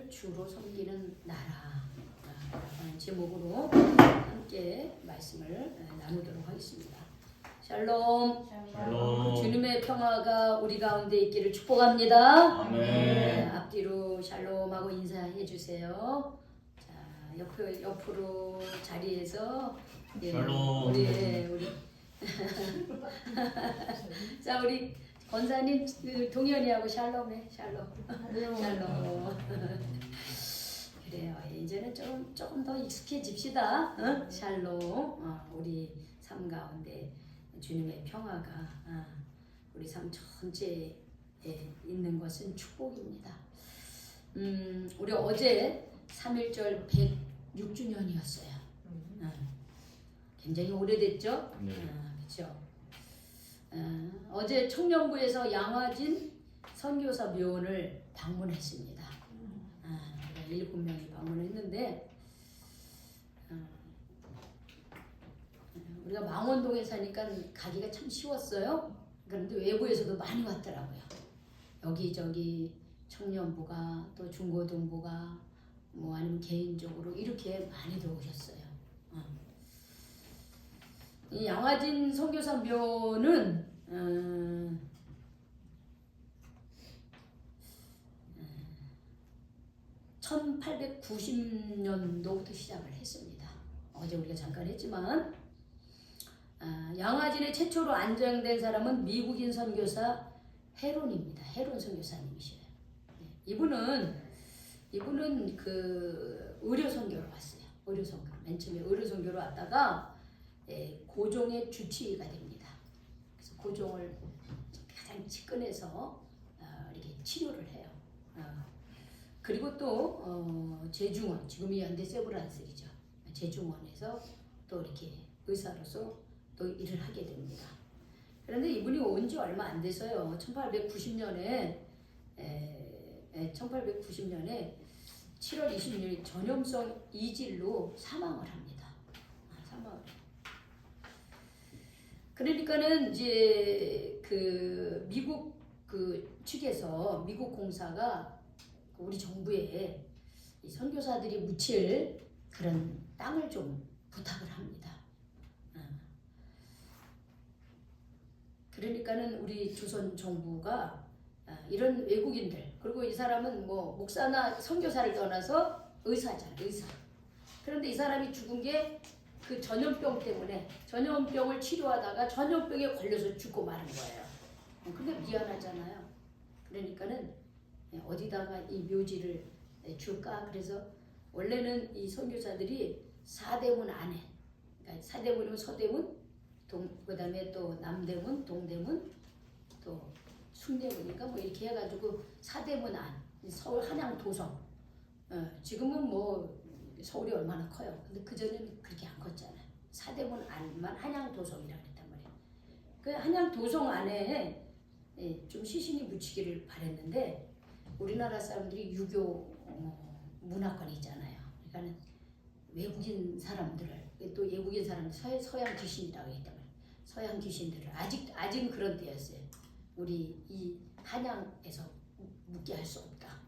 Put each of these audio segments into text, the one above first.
하나님을 주로 섬기는 나라라는 제목으로 함께 말씀을 나누도록 하겠습니다. 샬롬. 샬롬. 주님의 평화가 우리 가운데 있기를 축복합니다. 아멘. 앞뒤로 샬롬하고 인사해 주세요. 자, 옆으로 자리에서 샬롬. 우리 자, 우리 권사님 동현이하고 샬롬해. 샬롬. 그래요. 이제는 조금 더 익숙해집시다. 응? 샬롬. 우리 삶 가운데 주님의 평화가 우리 삶 전체에 있는 것은 축복입니다. 우리 어제 3.1절 106주년이었어요. 굉장히 오래됐죠? 네. 그렇죠. 어제 청년부에서 양화진 선교사 묘원을 방문했습니다. 7명이 방문했는데 우리가 망원동에 사니까 가기가 참 쉬웠어요. 그런데 외부에서도 많이 왔더라고요. 여기저기 청년부가 또 중고등부가 뭐 아니면 개인적으로 이렇게 많이들 오셨어요. 이 양화진 선교사 묘는 1890년도부터 시작을 했습니다. 어제 우리가 잠깐 했지만 양화진에 최초로 안정된 사람은 미국인 선교사 헤론입니다. 헤론 선교사님이셔요. 이분은 그 의료 선교로 왔어요. 의료 선교. 맨 처음에 의료 선교로 왔다가 고종의 주치의가 됩니다. 그래서 고종을 가장 측근해서 이렇게 치료를 해요. 그리고 또 제중원, 지금이 현대 세브란스이죠. 제중원에서 또 이렇게 의사로서 또 일을 하게 됩니다. 그런데 이분이 온 지 얼마 안 돼서요. 1890년에 7월 26일 전염성 이질로 사망을 합니다. 그러니까는 이제 그 미국 그 측에서 미국 공사가 우리 정부에 이 선교사들이 묻힐 그런 땅을 좀 부탁을 합니다. 그러니까는 우리 조선 정부가 이런 외국인들, 그리고 이 사람은 뭐 목사나 선교사를 떠나서 의사잖아요. 의사. 그런데 이 사람이 죽은 게 그 전염병 때문에 전염병을 치료하다가 전염병에 걸려서 죽고 마는 거예요. 근데 미안하잖아요. 그러니까는 어디다가 이 묘지를 줄까? 그래서 원래는 이 선교사들이 사대문 안에, 그러니까 사대문이면 서대문, 그다음에 또 남대문, 동대문, 또 숭례문인가 뭐 이렇게 해가지고 사대문 안, 서울 한양 도성. 지금은 뭐 서울이 얼마나 커요. 근데 그 전에는 그렇게 안 컸잖아요. 사대문 안만 한양 도성이라고 했단 말이에요. 그 한양 도성 안에 좀 시신이 묻히기를 바랬는데 우리나라 사람들이 유교 문화권이 있잖아요. 그러니까는 외국인 사람들을 또 외국인 사람들 서양 귀신이라고 했단 말이에요. 서양 귀신들을 아직은 그런 때였어요. 우리 이 한양에서 묻게 할 수 없다.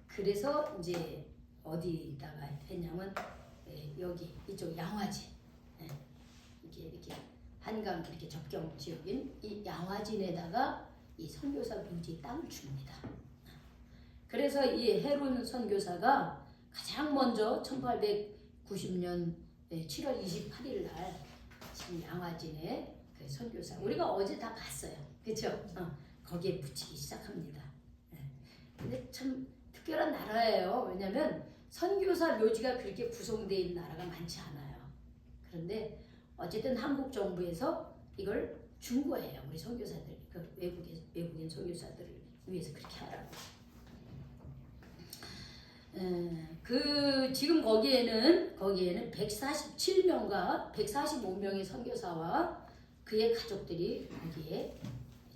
그래서 이제 어디다가 했냐면 여기 이쪽 양화진, 이렇게 한강 이렇게 접경 지역인 이 양화진에다가 이 선교사 묘지 땅을 줍니다. 그래서 이 헤론 선교사가 가장 먼저 1890년 7월 28일 날 지금 양화진에 그 선교사 우리가 어제 다 봤어요. 그렇죠? 거기에 붙이기 시작합니다. 근데 참 특별한 나라예요. 왜냐하면 선교사 묘지가 그렇게 구성되어 있는 나라가 많지 않아요. 그런데 어쨌든 한국 정부에서 이걸 준 거예요. 우리 선교사들, 그 외국인 선교사들을 위해서 그렇게 하라고. 그 지금 거기에는 147명과 145명의 선교사와 그의 가족들이 거기에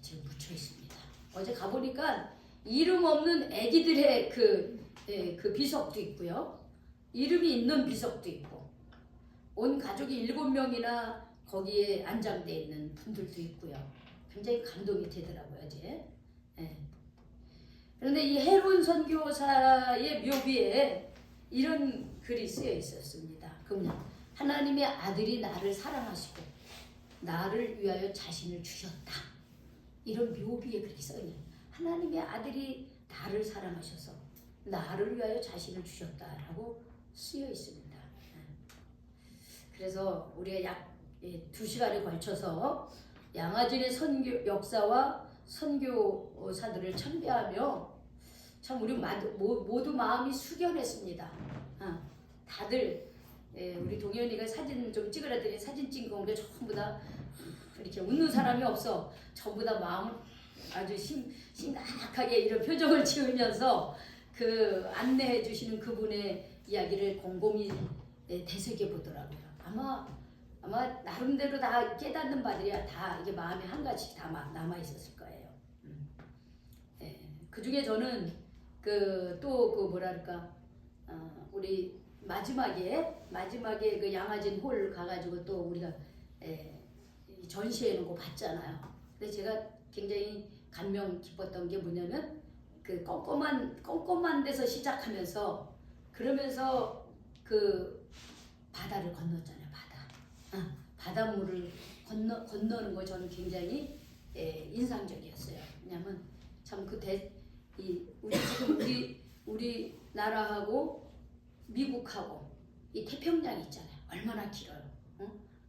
지금 묻혀 있습니다. 어제 가보니까 이름 없는 아기들의 그 비석도 있고요. 이름이 있는 비석도 있고 온 가족이 7명이나 거기에 안장되어 있는 분들도 있고요. 굉장히 감동이 되더라고요. 어제. 그런데 이 헤론 선교사의 묘비에 이런 글이 쓰여 있었습니다. 그 뭐냐? 하나님의 아들이 나를 사랑하시고 나를 위하여 자신을 주셨다. 이런 묘비에 그렇게 써 있네요. 하나님의 아들이 나를 사랑하셔서 나를 위하여 자신을 주셨다라고 쓰여 있습니다. 그래서 우리가 약 2시간에 걸쳐서 양아진의 선교 역사와 선교사들을 참배하며 참 우리 모두 마음이 숙연했습니다. 다들 우리 동현이가 사진 좀 찍으라더니 사진 찍은 거 보니까 전부 다 이렇게 웃는 사람이 없어. 전부 다 마음을 아주 심각하게 이런 표정을 지으면서 그 안내해 주시는 그분의 이야기를 곰곰이 되새겨 보더라고요. 아마 나름대로 다 깨닫는 바들이야 다 이게 마음에 한 가지 다 남아 있었을 거예요. 그 중에 저는 뭐랄까 우리 마지막에 그 양아진 홀 가가지고 또 우리가 전시해 놓은 거 봤잖아요. 근데 제가 굉장히 감명 깊었던 게 뭐냐면 그 껌껌한 데서 시작하면서 그러면서 그 바다를 건넜잖아요. 바닷물을 건너는 거 저는 굉장히 인상적이었어요. 왜냐면 참 우리 나라하고 미국하고 이 태평양 있잖아요. 얼마나 길어요.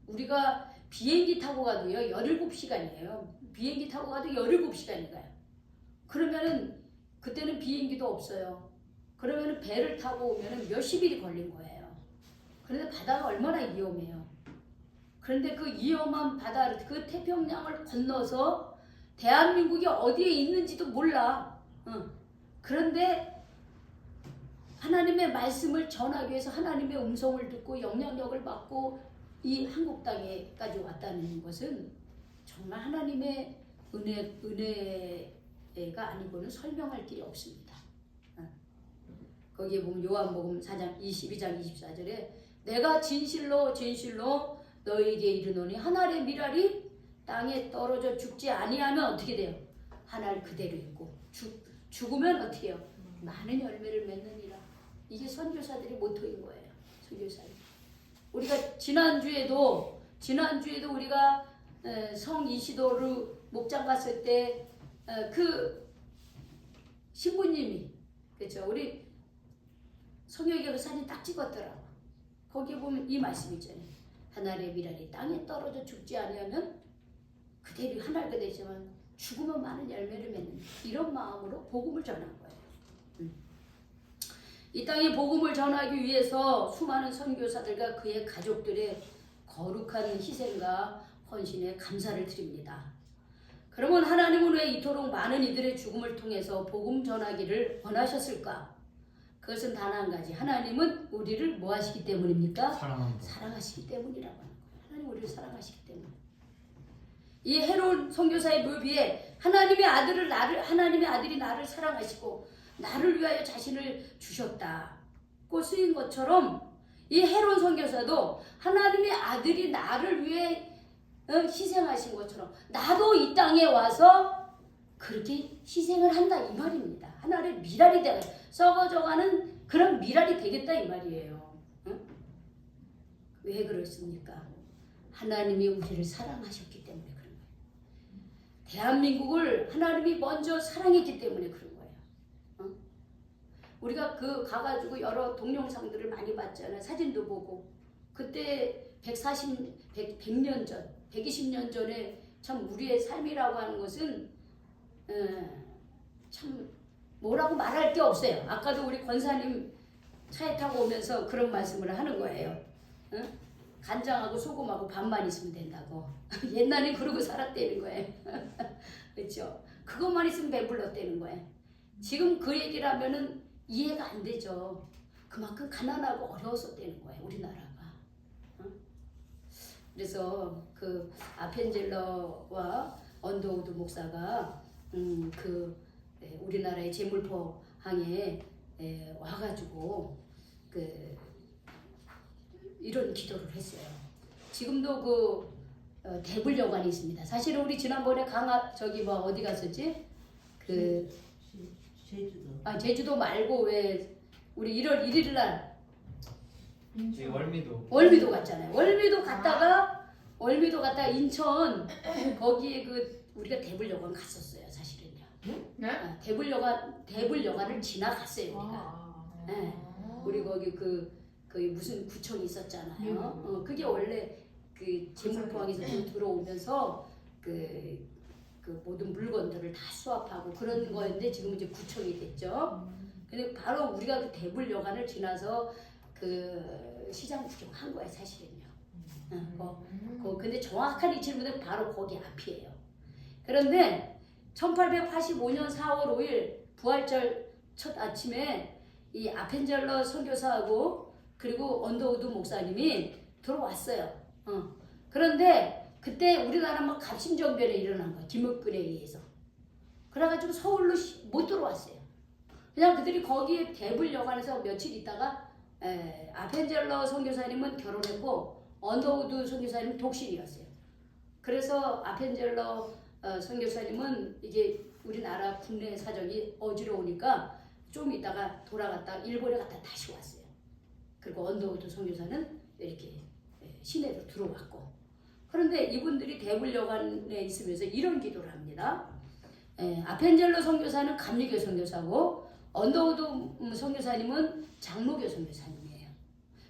우리가 비행기 타고 가도요 17시간이에요. 비행기 타고 가도 17시간이 가요. 그러면은 그때는 비행기도 없어요. 그러면은 배를 타고 오면은 몇십일이 걸린 거예요. 그런데 바다가 얼마나 위험해요. 그런데 그 위험한 바다, 그 태평양을 건너서 대한민국이 어디에 있는지도 몰라. 그런데 하나님의 말씀을 전하기 위해서 하나님의 음성을 듣고 영향력을 받고 이 한국 땅에까지 왔다는 것은 정말 하나님의 은혜가 아니고는 설명할 길이 없습니다. 거기에 보면 요한복음 4장 22장 24절에 내가 진실로 너에게 이르노니 한 알의 밀알이 땅에 떨어져 죽지 아니하면 어떻게 돼요? 한 알 그대로 있고 죽으면 어떻게 해요? 많은 열매를 맺느니라. 이게 선교사들의 모토인 거예요. 선교사들. 우리가 지난주에도 우리가 성 이시도르 목장 갔을 때 그 신부님이 그렇죠. 우리 성혁이가 그 사진 딱 찍었더라고. 거기 보면 이 말씀 있잖아요. 한 알의 밀알이 땅에 떨어져 죽지 아니하면 그대로 한 알 그대지만 죽으면 많은 열매를 맺는 이런 마음으로 복음을 전한 거예요. 이 땅에 복음을 전하기 위해서 수많은 선교사들과 그의 가족들의 거룩한 희생과 헌신에 감사를 드립니다. 그러면 하나님은 왜 이토록 많은 이들의 죽음을 통해서 복음 전하기를 원하셨을까? 그것은 단 한 가지. 하나님은 우리를 뭐 하시기 때문입니까? 사랑하시기 때문이라고 하는 거예요. 하나님 우리를 사랑하시기 때문에. 이 헤롯 선교사의 묘비에 하나님의 아들이 나를 사랑하시고 나를 위하여 자신을 주셨다고 쓰인 것처럼 이 헤롯 선교사도 하나님의 아들이 나를 위해 희생하신 것처럼 나도 이 땅에 와서 그렇게 희생을 한다 이 말입니다. 하나의 밀알이 되어 썩어져가는 그런 밀알이 되겠다 이 말이에요. 왜 그렇습니까? 하나님이 우리를 사랑하셨기 때문에 그런 거예요. 대한민국을 하나님이 먼저 사랑했기 때문에 그런 거예요. 우리가 가가지고 여러 동영상들을 많이 봤잖아요. 사진도 보고 그때 100년 전 120년 전에 참 우리의 삶이라고 하는 것은 참 뭐라고 말할 게 없어요. 아까도 우리 권사님 차에 타고 오면서 그런 말씀을 하는 거예요. 간장하고 소금하고 밥만 있으면 된다고. 옛날에 그러고 살았다는 거예요. 그렇죠? 그것만 있으면 배불렀다는 거예요. 지금 그 얘기를 하면은 이해가 안 되죠. 그만큼 가난하고 어려웠었다는 거예요. 우리나라가. 그래서 그 아펜젤러와 언더우드 목사가 우리나라의 제물포항에 와가지고 이런 기도를 했어요. 지금도 대불여관이 있습니다. 사실은 우리 지난번에 어디 갔었지? 제주도 말고 왜 우리 1월 1일 날 저기 월미도. 월미도 갔잖아요. 월미도 갔다가 인천 거기에 그 우리가 대불여관 갔었어요. 사실은요. 네? 대불여관을 지나갔어요 우리가. 네. 우리 거기 그 무슨 구청이 있었잖아요. 그게 원래 그 제물포항에서 들어오면서 그 모든 물건들을 다 수합하고 그런 거였는데 지금 이제 구청이 됐죠. 근데 바로 우리가 그 대불여관을 지나서 그 시장 구경한 거예요 사실은요. 근데 정확한 위치는 바로 거기 앞이에요. 그런데 1885년 4월 5일 부활절 첫 아침에 이 아펜젤러 선교사하고 그리고 언더우드 목사님이 들어왔어요. 그런데 그때 우리나라 막 갑신정변이 일어난 거야. 김옥근에 의해서. 그래가지고 서울로 못 들어왔어요. 그냥 그들이 거기에 대불여관에서 며칠 있다가 아펜젤러 선교사님은 결혼했고 언더우드 선교사님은 독신이었어요. 그래서 아펜젤러 선교사님은 이제 우리나라 국내 사정이 어지러우니까 좀 있다가 돌아갔다 일본에 갔다 다시 왔어요. 그리고 언더우드 선교사는 이렇게 시내로 들어왔고. 그런데 이분들이 대불여관에 있으면서 이런 기도를 합니다. 아펜젤러 선교사는 감리교 선교사고 언더우드 선교사님은 장로교 선교사님이에요.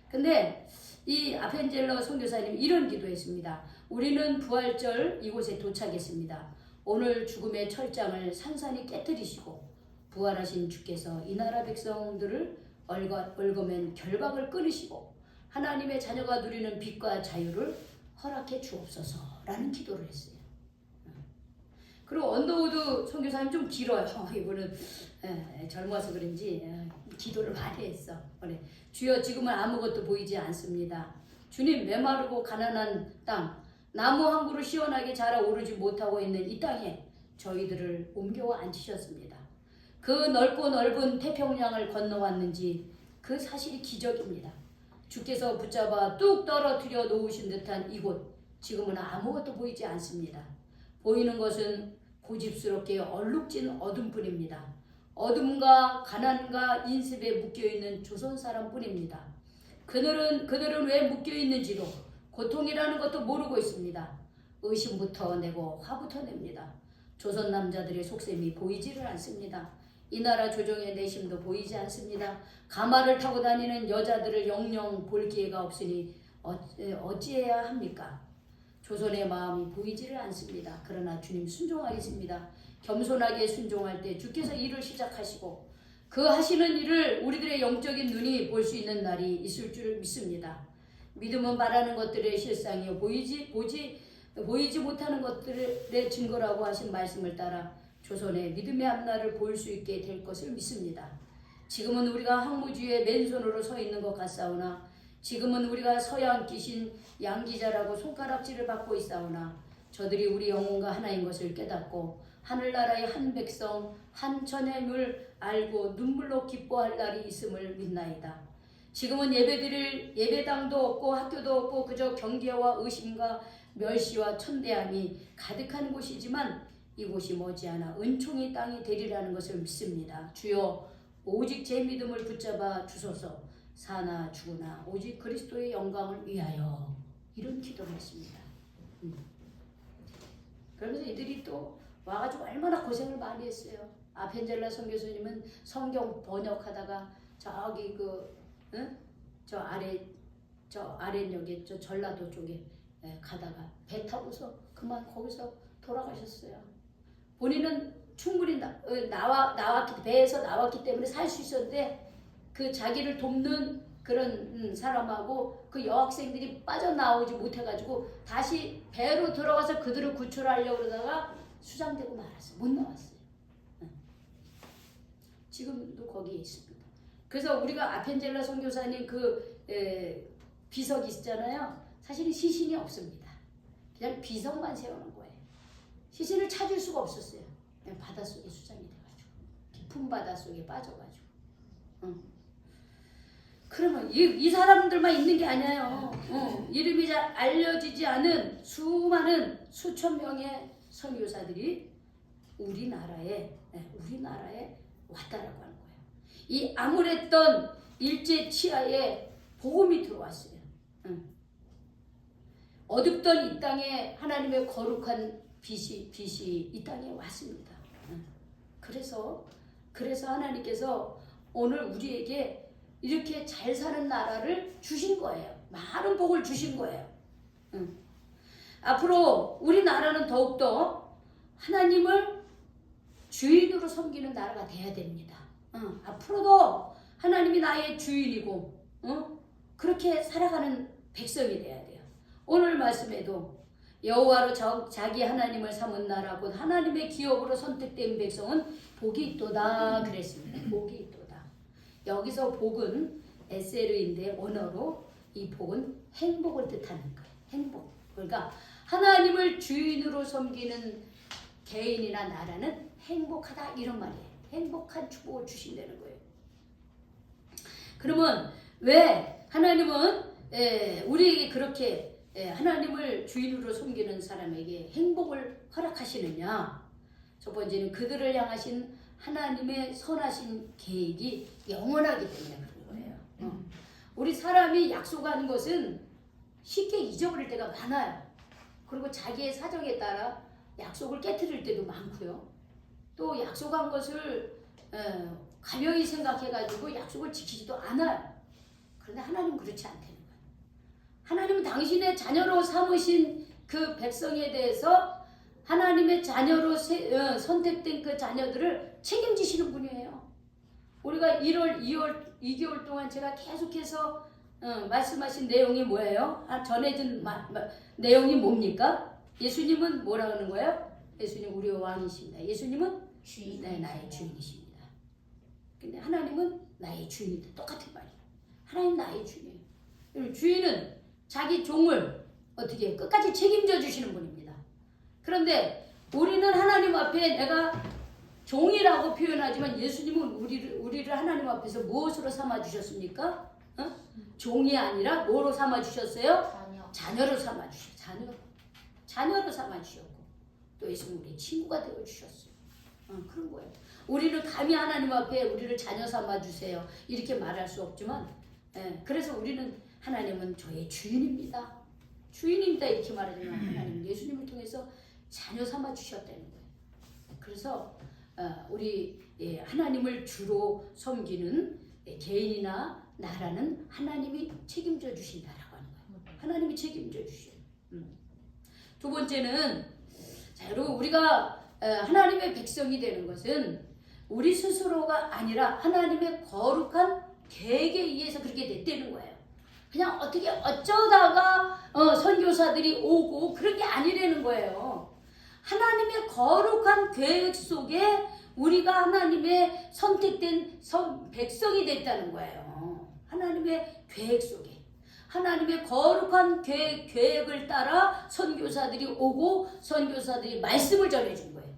근데 이 아펜젤러 선교사님 이런 기도했습니다. 우리는 부활절 이곳에 도착했습니다. 오늘 죽음의 철장을 산산히 깨뜨리시고 부활하신 주께서 이 나라 백성들을 얽어맨 결박을 끊으시고 하나님의 자녀가 누리는 빛과 자유를 허락해 주옵소서라는 기도를 했어요. 그리고 언더우드 선교사님 좀 길어요. 이분은 젊어서 그런지 기도를 많이 했어. 그래. 주여 지금은 아무것도 보이지 않습니다. 주님 메마르고 가난한 땅 나무 한 그루 시원하게 자라오르지 못하고 있는 이 땅에 저희들을 옮겨 앉히셨습니다. 그 넓고 넓은 태평양을 건너왔는지 그 사실이 기적입니다. 주께서 붙잡아 뚝 떨어뜨려 놓으신 듯한 이곳 지금은 아무것도 보이지 않습니다. 보이는 것은 고집스럽게 얼룩진 어둠뿐입니다. 어둠과 가난과 인습에 묶여있는 조선 사람뿐입니다. 그들은 왜 묶여있는지도 고통이라는 것도 모르고 있습니다. 의심부터 내고 화부터 냅니다. 조선 남자들의 속셈이 보이지를 않습니다. 이 나라 조정의 내심도 보이지 않습니다. 가마를 타고 다니는 여자들을 영영 볼 기회가 없으니 어찌해야 합니까? 조선의 마음이 보이지를 않습니다. 그러나 주님 순종하겠습니다. 겸손하게 순종할 때 주께서 일을 시작하시고 그 하시는 일을 우리들의 영적인 눈이 볼 수 있는 날이 있을 줄 믿습니다. 믿음은 바라는 것들의 실상이요 보이지 못하는 것들의 증거라고 하신 말씀을 따라 조선의 믿음의 앞날을 볼 수 있게 될 것을 믿습니다. 지금은 우리가 항무주의 맨손으로 서 있는 것 같사오나 지금은 우리가 서양 귀신 양기자라고 손가락질을 받고 있사오나 저들이 우리 영혼과 하나인 것을 깨닫고 하늘나라의 한 백성 한 천혜물 알고 눈물로 기뻐할 날이 있음을 믿나이다. 지금은 예배당도 없고 학교도 없고 그저 경계와 의심과 멸시와 천대함이 가득한 곳이지만 이곳이 머지않아 은총의 땅이 되리라는 것을 믿습니다. 주여 오직 제 믿음을 붙잡아 주소서. 사나 죽으나 오직 그리스도의 영광을 위하여 이런 기도를 했습니다. 그러면서 이들이 또 와가지고 얼마나 고생을 많이 했어요. 아펜젤라 선교사님은 성경 번역하다가 저기 저 아랫역에 저 전라도 쪽에 가다가 배 타고서 그만 거기서 돌아가셨어요. 본인은 충분히 배에서 나왔기 때문에 살 수 있었는데 그 자기를 돕는 그런 사람하고 그 여학생들이 빠져나오지 못해가지고 다시 배로 들어가서 그들을 구출하려고 그러다가 수장되고 말았어요. 못 나왔어요. 지금도 거기에 있습니다. 그래서 우리가 아펜젤라 선교사님 비석이 있잖아요. 사실은 시신이 없습니다. 그냥 비석만 세우는 거예요. 시신을 찾을 수가 없었어요. 그냥 바닷속에 수장이 돼가지고 깊은 바닷속에 빠져가지고. 그러면 이 사람들만 있는 게 아니에요. 이름이 잘 알려지지 않은 수많은 수천 명의 선교사들이 우리나라에 왔다라고 하는 거예요. 이 암울했던 일제 치하에 복음이 들어왔어요. 어둡던 이 땅에 하나님의 거룩한 빛이 이 땅에 왔습니다. 그래서 하나님께서 오늘 우리에게 이렇게 잘 사는 나라를 주신 거예요. 많은 복을 주신 거예요. 앞으로 우리나라는 더욱더 하나님을 주인으로 섬기는 나라가 돼야 됩니다. 앞으로도 하나님이 나의 주인이고 그렇게 살아가는 백성이 돼야 돼요. 오늘 말씀에도 여호와로 자기 하나님을 삼은 나라 곧 하나님의 기업으로 선택된 백성은 복이 있도다 그랬습니다. 복이 있도다. 여기서 복은 에세르인데 원어로 이 복은 행복을 뜻하는 거예요. 행복. 그러니까 하나님을 주인으로 섬기는 개인이나 나라는 행복하다 이런 말이에요. 행복한 축복을 주신다는 거예요. 그러면 왜 하나님은 우리에게 그렇게 하나님을 주인으로 섬기는 사람에게 행복을 허락하시느냐? 첫 번째는 그들을 향하신 하나님의 선하신 계획이 영원하기 때문에 그런 거예요. 우리 사람이 약속한 것은 쉽게 잊어버릴 때가 많아요. 그리고 자기의 사정에 따라 약속을 깨트릴 때도 많고요. 또 약속한 것을 가벼이 생각해가지고 약속을 지키지도 않아요. 그런데 하나님은 그렇지 않다는 거예요. 하나님은 당신의 자녀로 삼으신 그 백성에 대해서 하나님의 자녀로 선택된 그 자녀들을 책임지시는 분이에요. 우리가 1월, 2월, 2개월 동안 제가 계속해서 말씀하신 내용이 뭐예요? 전해진 내용이 뭡니까? 예수님은 뭐라 하는 거예요? 예수님 우리의 왕이십니다. 예수님은 주인. 네, 나의 주인이십니다. 근데 하나님은 나의 주인이다. 똑같은 말이에요. 하나님 나의 주인이에요. 여러분, 주인은 자기 종을 어떻게 끝까지 책임져 주시는 분입니다. 그런데 우리는 하나님 앞에 내가 종이라고 표현하지만 예수님은 우리를 하나님 앞에서 무엇으로 삼아 주셨습니까? 종이 아니라 뭐로 삼아 주셨어요? 자녀로 삼아 주셨어요. 자녀로 삼아 주셨고 또 예수님 우리의 친구가 되어 주셨어요. 그런 거예요. 우리는 감히 하나님 앞에 우리를 자녀 삼아 주세요 이렇게 말할 수 없지만 그래서 우리는 하나님은 저의 주인입니다. 주인입니다 이렇게 말하지만 하나님은 예수님을 통해서 자녀 삼아 주셨다는 거예요. 그래서 우리 하나님을 주로 섬기는 개인이나 나라는 하나님이 책임져 주신다라고 하는 거예요. 하나님이 책임져 주셔요. 두 번째는 자, 여러분 우리가 하나님의 백성이 되는 것은 우리 스스로가 아니라 하나님의 거룩한 계획에 의해서 그렇게 됐다는 거예요. 그냥 어떻게 어쩌다가 선교사들이 오고 그런 게 아니라는 거예요. 하나님의 거룩한 계획 속에 우리가 하나님의 선택된 백성이 됐다는 거예요. 하나님의 계획 속에. 하나님의 거룩한 계획을 따라 선교사들이 오고 선교사들이 말씀을 전해준 거예요.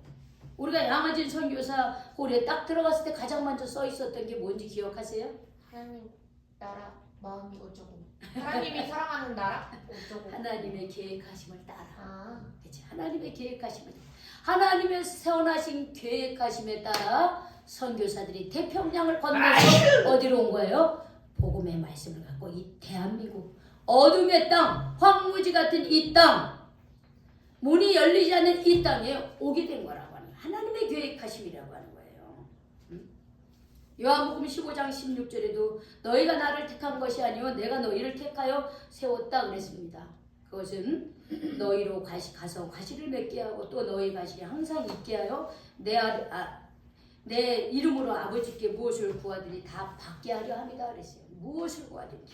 우리가 양아진 선교사 홀에 딱 들어갔을 때 가장 먼저 써 있었던 게 뭔지 기억하세요? 하나님 나라 마음이 어쩌고 하나님이 사랑하는 나라 어쩌고 하나님의 계획하심을 따라. 아 그치? 하나님의 계획하심을 따라. 하나님의 선하신 계획하심에 따라 선교사들이 태평양을 건너서 어디로 온 거예요? 복음의 말씀을 갖고 이 대한민국 어둠의 땅, 황무지 같은 이 땅, 문이 열리지 않는 이 땅에 오게 된 거라고 하는 거예요. 하나님의 계획하심이라고 하는 거예요. 요한복음 15장 16절에도 너희가 나를 택한 것이 아니요 내가 너희를 택하여 세웠다 그랬습니다. 그것은 너희로 가서 과실을 맺게 하고 또 너희 과실이 항상 있게 하여 내 이름으로 아버지께 무엇을 구하든지 다 받게 하려 합니다 그랬어요. 무엇을 구하든지.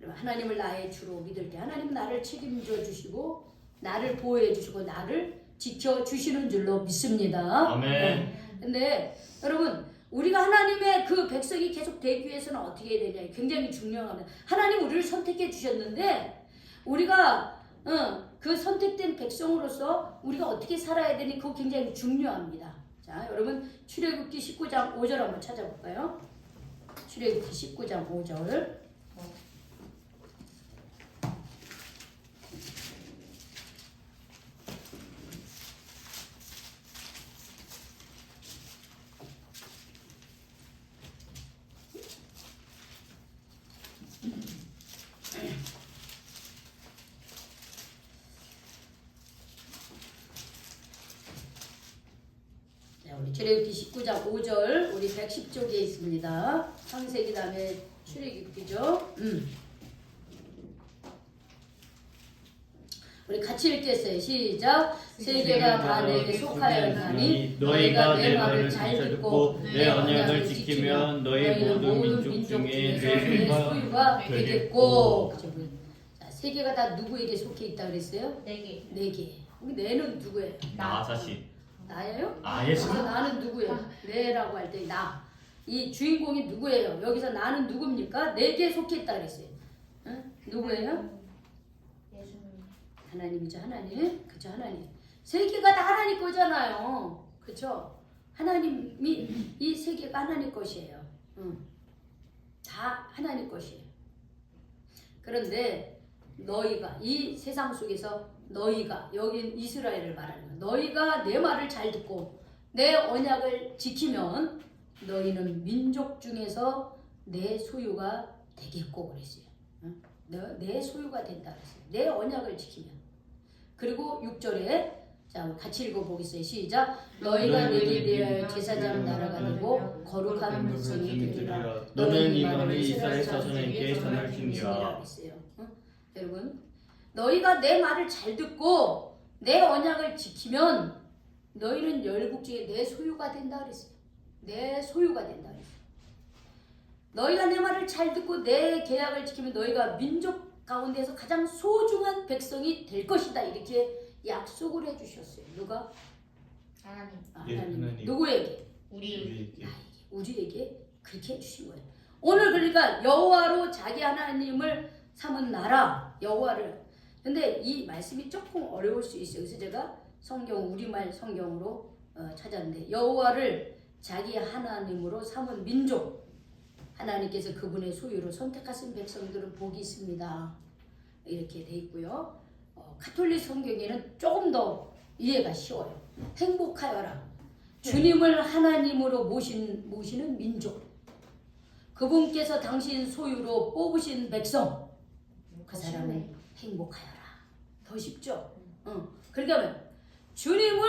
하나님을 나의 주로 믿을 때 하나님은 나를 책임져 주시고 나를 보호해 주시고 나를 지켜주시는 줄로 믿습니다. 아멘. 근데 여러분 우리가 하나님의 그 백성이 계속 되기 위해서는 어떻게 해야 되냐 굉장히 중요합니다. 하나님 우리를 선택해 주셨는데 우리가 그 선택된 백성으로서 우리가 어떻게 살아야 되니 그거 굉장히 중요합니다. 자 여러분 출애굽기 19장 5절 한번 찾아볼까요? 출애굽기 19장 5절 출애굽기 19장 5절 우리 110쪽에 있습니다. 창세기 다음에 출애굽기죠. 우리 같이 읽겠어요. 시작. 세계가 다 내게 속하였나니 너희가 내 말을 잘 듣고 내 언약을 지키면 너희 모든 민족 중에 내 소유가 되겠고. 그죠? 자, 세계가 다 누구에게 속해 있다 그랬어요? 4개. 네 개. 그럼 내는 누구예요? 나 자신. 나예요? 예수. 여기서 나는 누구예요? 내라고 할 때 나. 이 주인공이 누구예요? 여기서 나는 누굽니까? 네 개에 속해 있다 그랬어요. 응? 누구예요? 예수님. 하나님이죠. 하나님. 그죠? 하나님. 세계가 다 하나님 거잖아요. 그죠? 하나님이 이 세계가 하나님 것이에요. 응. 다 하나님 것이에요. 그런데 너희가 이 세상 속에서 너희가 여기 이스라엘을 말하는 거야. 너희가 내 말을 잘 듣고 내 언약을 지키면 너희는 민족 중에서 내 소유가 되겠고 그랬어요. 응? 내 소유가 된다 그랬어요. 내 언약을 지키면. 그리고 6절에 자 우리 같이 읽어보겠어요. 시작. 너희가 내게 대하여 제사장 나라가 되고 거룩한 백성이 되리라. 너는 이 말을 이스라엘 자손에게 전할 중이라. 여러분 너희가 내 말을 잘 듣고 내 언약을 지키면 너희는 열국 중에 내 소유가 된다 그랬어요. 내 소유가 된다 그랬어요. 너희가 내 말을 잘 듣고 내 계약을 지키면 너희가 민족 가운데서 가장 소중한 백성이 될 것이다. 이렇게 약속을 해주셨어요. 누가? 하나님. 하나님. 하나님. 누구에게? 우리. 우리에게 그렇게 해주신 거예요. 오늘 그러니까 여호와로 자기 하나님을 삼은 나라 여호와를. 근데 이 말씀이 조금 어려울 수 있어요. 그래서 제가 성경 우리말 성경으로 찾았는데 여호와를 자기 하나님으로 삼은 민족. 하나님께서 그분의 소유로 선택하신 백성들은 복이 있습니다. 이렇게 돼 있고요. 가톨릭 성경에는 조금 더 이해가 쉬워요. 행복하여라. 주님을 하나님으로 모시는 민족. 그분께서 당신 소유로 뽑으신 백성. 그 사람은 행복하여라. 더 쉽죠? 그러니까 주님을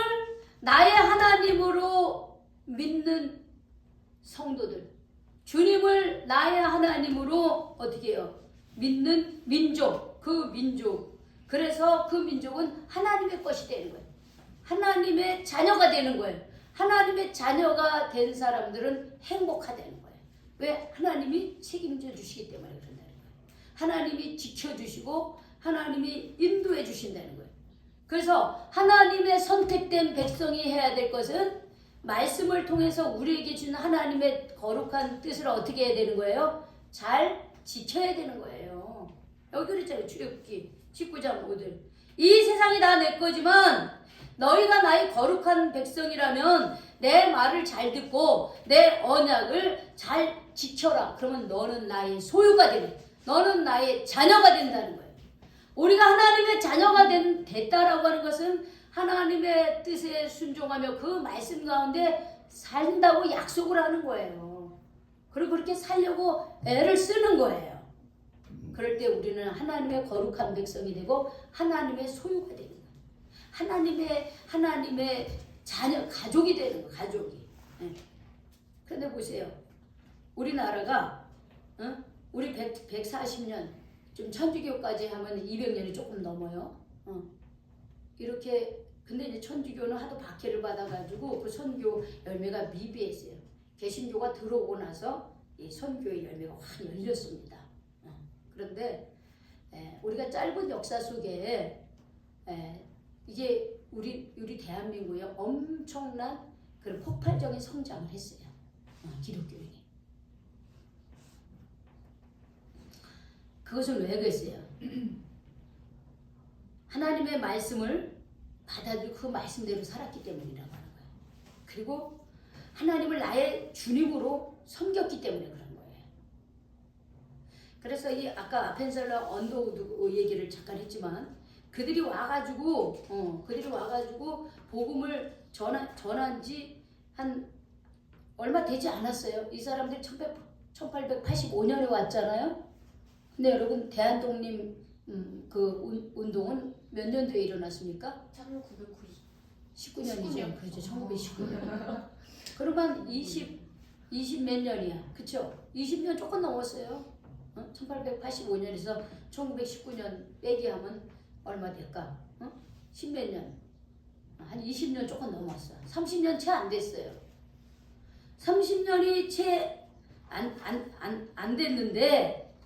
나의 하나님으로 믿는 성도들. 주님을 나의 하나님으로 어떻게 해요? 믿는 민족. 그 민족. 그래서 그 민족은 하나님의 것이 되는 거예요. 하나님의 자녀가 되는 거예요. 하나님의 자녀가 된 사람들은 행복하다는 거예요. 왜? 하나님이 책임져 주시기 때문에 그런다는 거예요. 하나님이 지켜주시고 하나님이 인도해 주신다는 거예요. 그래서 하나님의 선택된 백성이 해야 될 것은 말씀을 통해서 우리에게 주는 하나님의 거룩한 뜻을 어떻게 해야 되는 거예요? 잘 지켜야 되는 거예요. 여기 그랬잖아요. 출애굽기 19장 5절. 이 세상이 다 내 거지만 너희가 나의 거룩한 백성이라면 내 말을 잘 듣고 내 언약을 잘 지켜라. 그러면 너는 나의 소유가 되는, 너는 나의 자녀가 된다는 거예요. 우리가 하나님의 자녀가 됐다라고 하는 것은 하나님의 뜻에 순종하며 그 말씀 가운데 산다고 약속을 하는 거예요. 그리고 그렇게 살려고 애를 쓰는 거예요. 그럴 때 우리는 하나님의 거룩한 백성이 되고 하나님의 소유가 되는 거예요. 하나님의 자녀, 가족이 되는 거예요. 가족이. 그런데 보세요. 우리나라가 우리 140년, 좀 천주교까지 하면 200년이 조금 넘어요. 이렇게. 근데 이제 천주교는 하도 박해를 받아가지고 그 선교 열매가 미비했어요. 개신교가 들어오고 나서 이 선교의 열매가 확 열렸습니다. 그런데 우리가 짧은 역사 속에 이게 우리 대한민국에 엄청난 그런 폭발적인 성장을 했어요. 기독교인이. 그것은 왜 그랬어요? 하나님의 말씀을 받아들이고 그 말씀대로 살았기 때문이라고 하는 거예요. 그리고 하나님을 나의 주님으로 섬겼기 때문에 그런 거예요. 그래서 이 아까 아펜셀러 언더우드 얘기를 잠깐 했지만 그들이 와가지고 복음을 전한 지 한 얼마 되지 않았어요. 이 사람들이 1885년에 왔잖아요. 근데 여러분 대한독립 그 운동은 몇 년도에 일어났습니까? 1990. 19년이죠. 그렇죠. 1919년. 그러면 20 몇 년이야. 그쵸? 20년 조금 넘었어요. 1885년에서 1919년 빼기 하면 얼마 될까? 10 몇 년. 한 20년 조금 넘었어. 30년 채 안 됐어요. 30년이 채 안 됐는데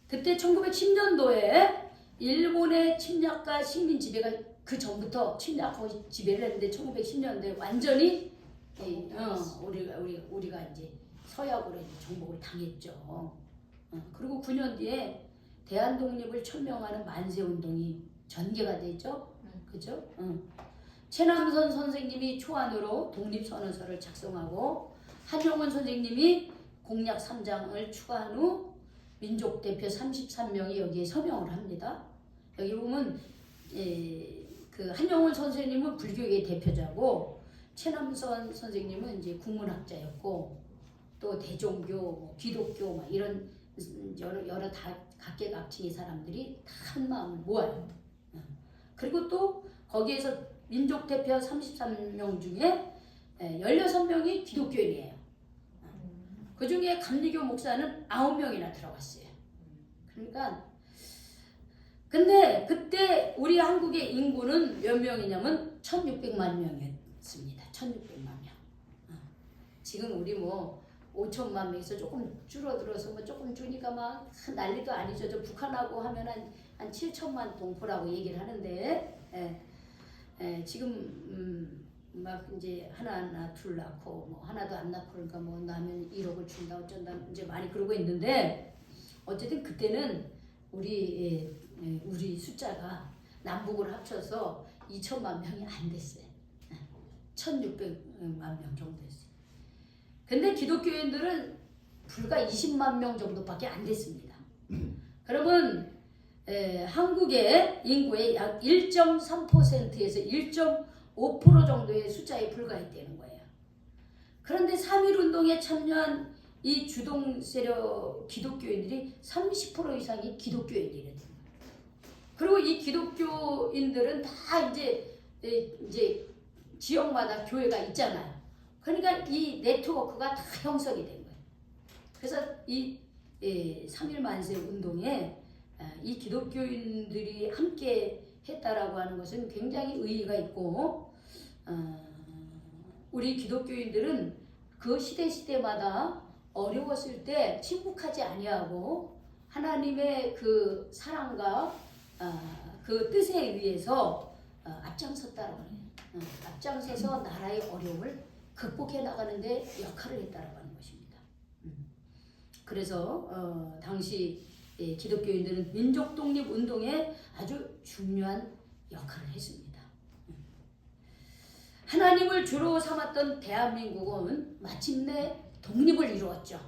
그때 1910년도에 일본의 침략과 식민 지배가 그 전부터 침략하고 지배를 했는데 1910년도에 완전히 우리가 이제 서약으로 이제 정복을 당했죠. 그리고 9년 뒤에 대한 독립을 천명하는 만세 운동이 전개가 되죠. 그죠? 최남선 선생님이 초안으로 독립선언서를 작성하고 한용운 선생님이 공약 3장을 추가한 후 민족 대표 33명이 여기에 서명을 합니다. 여기 보면 그 한용운 선생님은 불교계의 대표자고 최남선 선생님은 이제 국문학자였고 또 대종교, 기독교 막 이런 여러 각계각층의 사람들이 다 한 마음을 모아요. 그리고 또 거기에서 민족 대표 33명 중에 16명이 기독교인이에요. 그 중에 감리교 목사는 9명이나 들어갔어요. 그러니까 근데 그때 우리 한국의 인구는 몇 명이냐면 1600만 명이었습니다. 1600만 명. 지금 우리 뭐 5천만 명에서 조금 줄어들어서 뭐 조금 주니까 막 난리도 아니죠. 저 북한하고 하면 한 7천만 동포라고 얘기를 하는데 지금 막 이제 하나 둘 낳고 뭐 하나도 안 낳고 그러니까 뭐 나면 1억을 준다 어쩐다 이제 많이 그러고 있는데 어쨌든 그때는 우리 숫자가 남북을 합쳐서 2천만 명이 안 됐어요. 1,600만 명 정도 됐어요. 근데 기독교인들은 불과 20만 명 정도밖에 안 됐습니다. 그러면 한국의 인구의 약 1.3%에서 1.5% 정도의 숫자에 불과했다는 거예요. 그런데 3.1운동에 참여한 이 주동 세력 기독교인들이 30% 이상이 기독교인이래요. 그리고 이 기독교인들은 다 이제 지역마다 교회가 있잖아요. 그러니까 이 네트워크가 다 형성이 된 거예요. 그래서 이 3.1 만세 운동에 이 기독교인들이 함께 했다라고 하는 것은 굉장히 의의가 있고 우리 기독교인들은 그 시대마다 어려웠을 때 침묵하지 아니하고 하나님의 그 사랑과 그 뜻에 의해서 앞장섰다라고 해요. 앞장서서 나라의 어려움을 극복해 나가는데 역할을 했다라고 하는 것입니다. 그래서 당시 기독교인들은 민족 독립 운동에 아주 중요한 역할을 했습니다. 하나님을 주로 삼았던 대한민국은 마침내 독립을 이루었죠.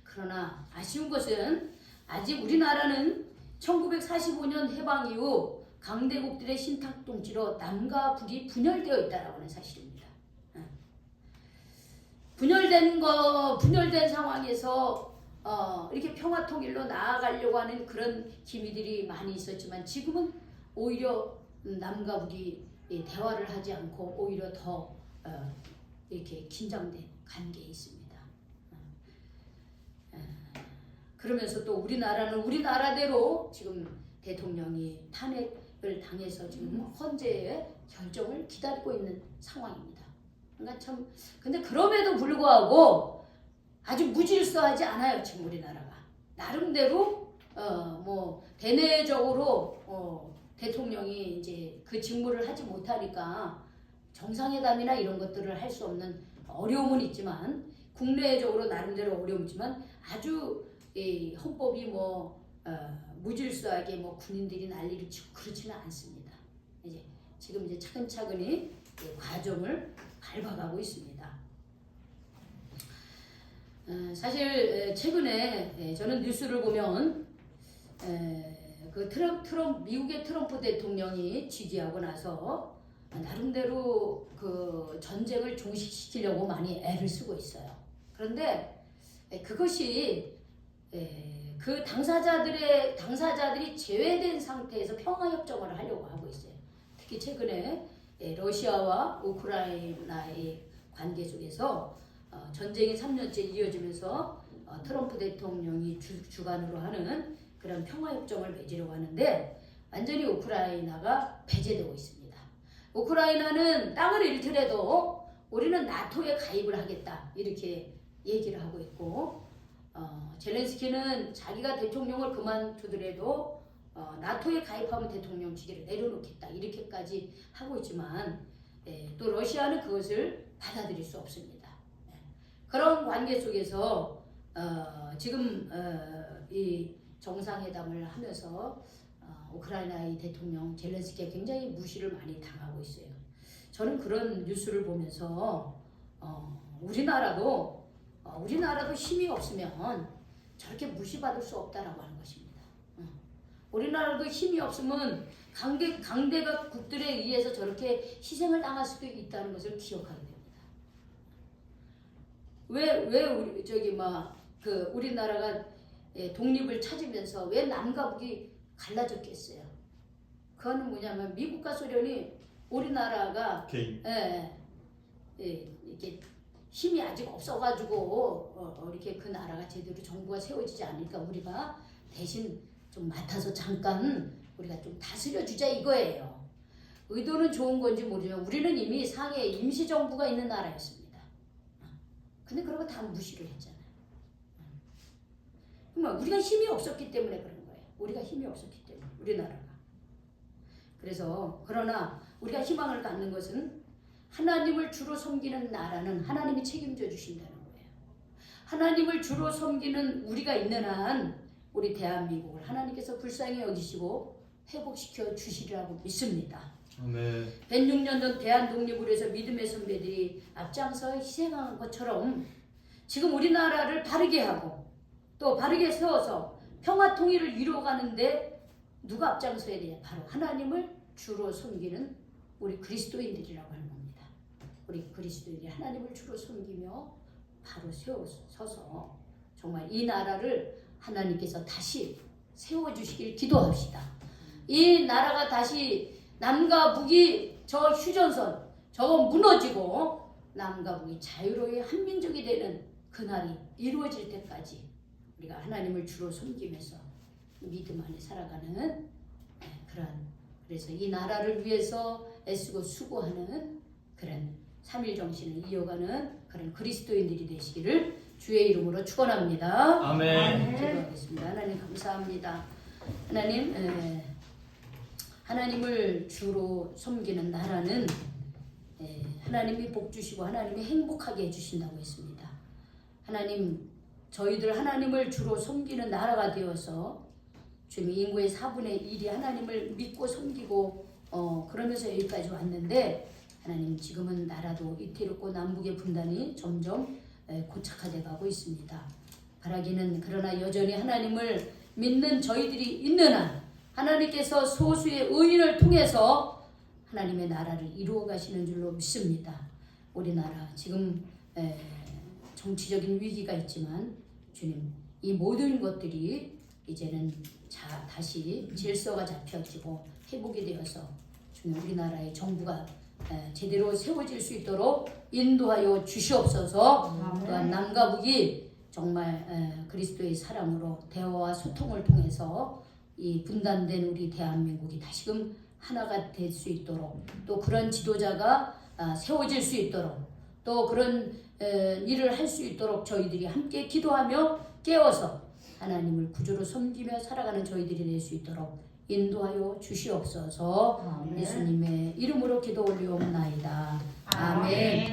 그러나 아쉬운 것은 아직 우리나라는 1945년 해방 이후 강대국들의 신탁통치로 남과 북이 분열되어 있다라고 하는 사실입니다. 분열된 상황에서 이렇게 평화 통일로 나아가려고 하는 그런 기미들이 많이 있었지만 지금은 오히려 남과 북이 대화를 하지 않고 오히려 더 이렇게 긴장된 관계에 있습니다. 그러면서 또 우리나라는 우리나라대로 지금 대통령이 탄핵을 당해서 지금 헌재의 결정을 기다리고 있는 상황입니다. 그러니까 참 근데 그럼에도 불구하고 아주 무질서하지 않아요. 지금 우리나라가 나름대로 뭐 대내적으로 대통령이 이제 그 직무를 하지 못하니까 정상회담이나 이런 것들을 할 수 없는 어려움은 있지만 국내적으로 나름대로 어려움이 있지만 아주 이 헌법이 뭐 무질서하게 뭐 군인들이 난리를 치고 그렇지는 않습니다. 이제 지금 이제 차근차근히 과정을 밟아가고 있습니다. 사실 최근에 저는 뉴스를 보면 그 미국의 트럼프 대통령이 취임하고 나서 나름대로 그 전쟁을 종식시키려고 많이 애를 쓰고 있어요. 그런데 그것이 그 당사자들이 제외된 상태에서 평화협정을 하려고 하고 있어요. 특히 최근에 러시아와 우크라이나의 관계 속에서 전쟁이 3년째 이어지면서 트럼프 대통령이 주관으로 하는 그런 평화협정을 맺으려고 하는데 완전히 우크라이나가 배제되고 있습니다. 우크라이나는 땅을 잃더라도 우리는 나토에 가입을 하겠다 이렇게 얘기를 하고 있고 젤렌스키는 자기가 대통령을 그만두더라도 나토에 가입하면 대통령직을 내려놓겠다 이렇게까지 하고 있지만 또 러시아는 그것을 받아들일 수 없습니다. 그런 관계 속에서 지금 이 정상회담을 하면서 우크라이나의 대통령 젤렌스키가 굉장히 무시를 많이 당하고 있어요. 저는 그런 뉴스를 보면서 우리나라도 힘이 없으면 저렇게 무시받을 수 없다라고 하는 것입니다. 우리나라도 힘이 없으면 강대국들에 의해서 저렇게 희생을 당할 수도 있다는 것을 기억하게 됩니다. 왜 우리나라가 독립을 찾으면서 왜 남과 북이 갈라졌겠어요? 그거는 뭐냐면 미국과 소련이 우리나라가 이렇게 힘이 아직 없어가지고 이렇게 그 나라가 제대로 정부가 세워지지 않으니까 우리가 대신 좀 맡아서 잠깐 우리가 좀 다스려 주자 이거예요. 의도는 좋은 건지 모르지만 우리는 이미 상해에 임시정부가 있는 나라였습니다. 근데 그런 거 다 무시를 했잖아요. 그러면 우리가 힘이 없었기 때문에 그런 거예요. 우리가 힘이 없었기 때문에 우리나라가. 그러나 우리가 희망을 갖는 것은 하나님을 주로 섬기는 나라는 하나님이 책임져 주신다는 거예요. 하나님을 주로 섬기는 우리가 있는 한 우리 대한민국을 하나님께서 불쌍히 여기시고 회복시켜 주시리라고 믿습니다. 아멘. 106년 전 대한 독립을 위해서 믿음의 선배들이 앞장서 희생한 것처럼 지금 우리나라를 바르게 하고 또 바르게 세워서 평화 통일을 이루어가는데 누가 앞장서야 되냐? 바로 하나님을 주로 섬기는 우리 그리스도인들이라고 하는 겁니다. 우리 그리스도인이 하나님을 주로 섬기며 바로 서서 정말 이 나라를 하나님께서 다시 세워주시길 기도합시다. 이 나라가 다시 남과 북이 저 휴전선 저거 무너지고 남과 북이 자유로이 한민족이 되는 그날이 이루어질 때까지 우리가 하나님을 주로 섬기면서 믿음 안에 살아가는 그래서 이 나라를 위해서 애쓰고 수고하는 그런 3일 정신을 이어가는 그런 그리스도인들이 되시기를 주의 이름으로 축원합니다. 아멘. 기도하겠습니다. 하나님 감사합니다. 하나님을 주로 섬기는 나라는 하나님이 복 주시고 하나님이 행복하게 해주신다고 했습니다. 하나님 저희들 하나님을 주로 섬기는 나라가 되어서 지금 인구의 4분의 1이 하나님을 믿고 섬기고 그러면서 여기까지 왔는데 하나님 지금은 나라도 이태롭고 남북의 분단이 점점 고착화돼 가고 있습니다. 바라기는 그러나 여전히 하나님을 믿는 저희들이 있는 한 하나님께서 소수의 의인을 통해서 하나님의 나라를 이루어 가시는 줄로 믿습니다. 우리나라 지금 정치적인 위기가 있지만 주님 이 모든 것들이 이제는 다시 질서가 잡혀지고 회복이 되어서 주님 우리나라의 정부가 제대로 세워질 수 있도록 인도하여 주시옵소서. 또한 남과 북이 정말 그리스도의 사랑으로 대화와 소통을 통해서 이 분단된 우리 대한민국이 다시금 하나가 될 수 있도록 또 그런 지도자가 세워질 수 있도록 또 그런 일을 할 수 있도록 저희들이 함께 기도하며 깨워서 하나님을 구주로 섬기며 살아가는 저희들이 될 수 있도록 인도하여 주시옵소서. 예수님의 이름으로 기도 올리옵나이다. 아멘.